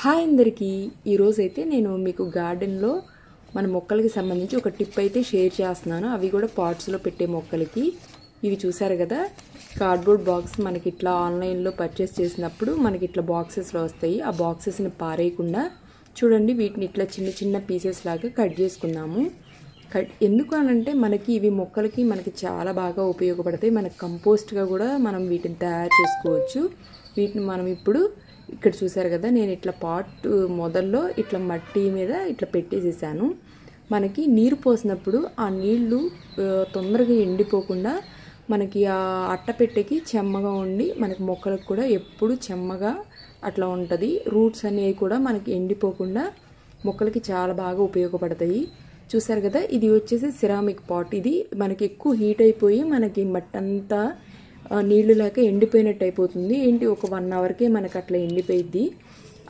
Hi అందరికీ ఈరోజైతే నేను మీకు గార్డెన్లో మన మొక్కలకి సంబంధించి ఒక టిప్ అయితే షేర్ చేస్తున్నాను. అవి కూడా పాట్స్లో పెట్టే మొక్కలకి. ఇవి చూసారు కదా, కార్డ్బోర్డ్ బాక్స్ మనకి ఇట్లా ఆన్లైన్లో పర్చేస్ చేసినప్పుడు మనకి ఇట్లా బాక్సెస్లో వస్తాయి. ఆ బాక్సెస్ని పారేయకుండా చూడండి, వీటిని ఇట్లా చిన్న చిన్న పీసెస్ లాగా కట్ చేసుకున్నాము. ఎందుకు అనంటే మనకి ఇవి మొక్కలకి మనకి చాలా బాగా ఉపయోగపడతాయి. మనకి కంపోస్ట్గా కూడా మనం వీటిని తయారు చేసుకోవచ్చు. వీటిని మనం ఇప్పుడు ఇక్కడ చూసారు కదా, నేను ఇట్లా పాట్ మొదల్లో ఇట్లా మట్టి మీద ఇట్లా పెట్టేసేసాను. మనకి నీరు పోసినప్పుడు ఆ నీళ్లు తొందరగా ఎండిపోకుండా మనకి ఆ అట్టపెట్టెకి చెమ్మగా ఉండి మనకి మొక్కలకు కూడా ఎప్పుడు చెమ్మగా అట్లా ఉంటుంది. రూట్స్ అనేవి కూడా మనకి ఎండిపోకుండా మొక్కలకి చాలా బాగా ఉపయోగపడతాయి. చూసారు కదా, ఇది వచ్చేసి సిరామిక్ పాట్. ఇది మనకి ఎక్కువ హీట్ అయిపోయి మనకి మట్టంతా నీళ్లు లేక ఎండిపోయినట్టు అయిపోతుంది. ఒక 1 అవర్కే మనకు అట్లా ఎండిపోయిద్ది.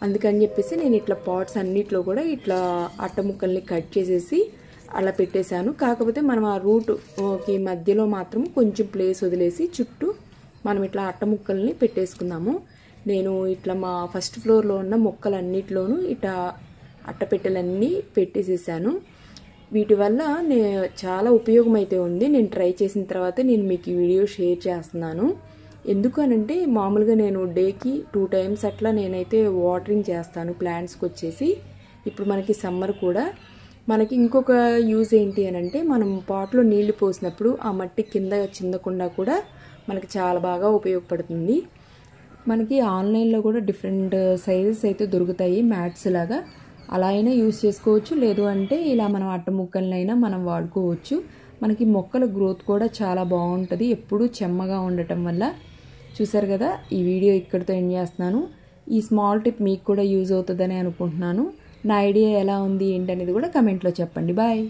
అందుకని చెప్పేసి నేను ఇట్లా పాట్స్ అన్నిట్లో కూడా ఇట్లా అట్ట ముక్కల్ని కట్ చేసేసి అలా పెట్టేశాను. కాకపోతే మనం ఆ రూట్కి మధ్యలో మాత్రం కొంచెం ప్లేస్ వదిలేసి చుట్టూ మనం ఇట్లా అట్ట ముక్కల్ని పెట్టేసుకుందాము. నేను ఇట్లా మా ఫస్ట్ ఫ్లోర్లో ఉన్న మొక్కలన్నిట్లోనూ ఇట్లా అట్టపెట్టెలన్నీ పెట్టేసేసాను. వీటి వల్ల చాలా ఉపయోగం అయితే ఉంది. నేను ట్రై చేసిన తర్వాత నేను మీకు ఈ వీడియో షేర్ చేస్తున్నాను. ఎందుకు అనంటే మామూలుగా నేను డేకి 2 టైమ్స్ అట్లా నేనైతే వాటరింగ్ చేస్తాను ప్లాంట్స్కి వచ్చేసి. ఇప్పుడు మనకి సమ్మర్ కూడా మనకి ఇంకొక యూజ్ ఏంటి అనంటే, మనం పాట్లో నీళ్లు పోసినప్పుడు ఆ మట్టి కింద చిందకుండా కూడా మనకి చాలా బాగా ఉపయోగపడుతుంది. మనకి ఆన్లైన్లో కూడా డిఫరెంట్ సైజెస్ అయితే దొరుకుతాయి మ్యాట్స్ లాగా. అలా అయినా యూజ్ చేసుకోవచ్చు, లేదు అంటే ఇలా మనం అట్ట ముక్కలనైనా మనం వాడుకోవచ్చు. మనకి మొక్కల గ్రోత్ కూడా చాలా బాగుంటుంది ఎప్పుడూ చెమ్మగా ఉండటం వల్ల. చూసారు కదా, ఈ వీడియో ఇక్కడితో ఎండ్ చేస్తున్నాను. ఈ స్మాల్ టిప్ మీకు కూడా యూజ్ అవుతుందని అనుకుంటున్నాను. నా ఐడియా ఎలా ఉంది ఏంటనేది కూడా కమెంట్లో చెప్పండి. బాయ్.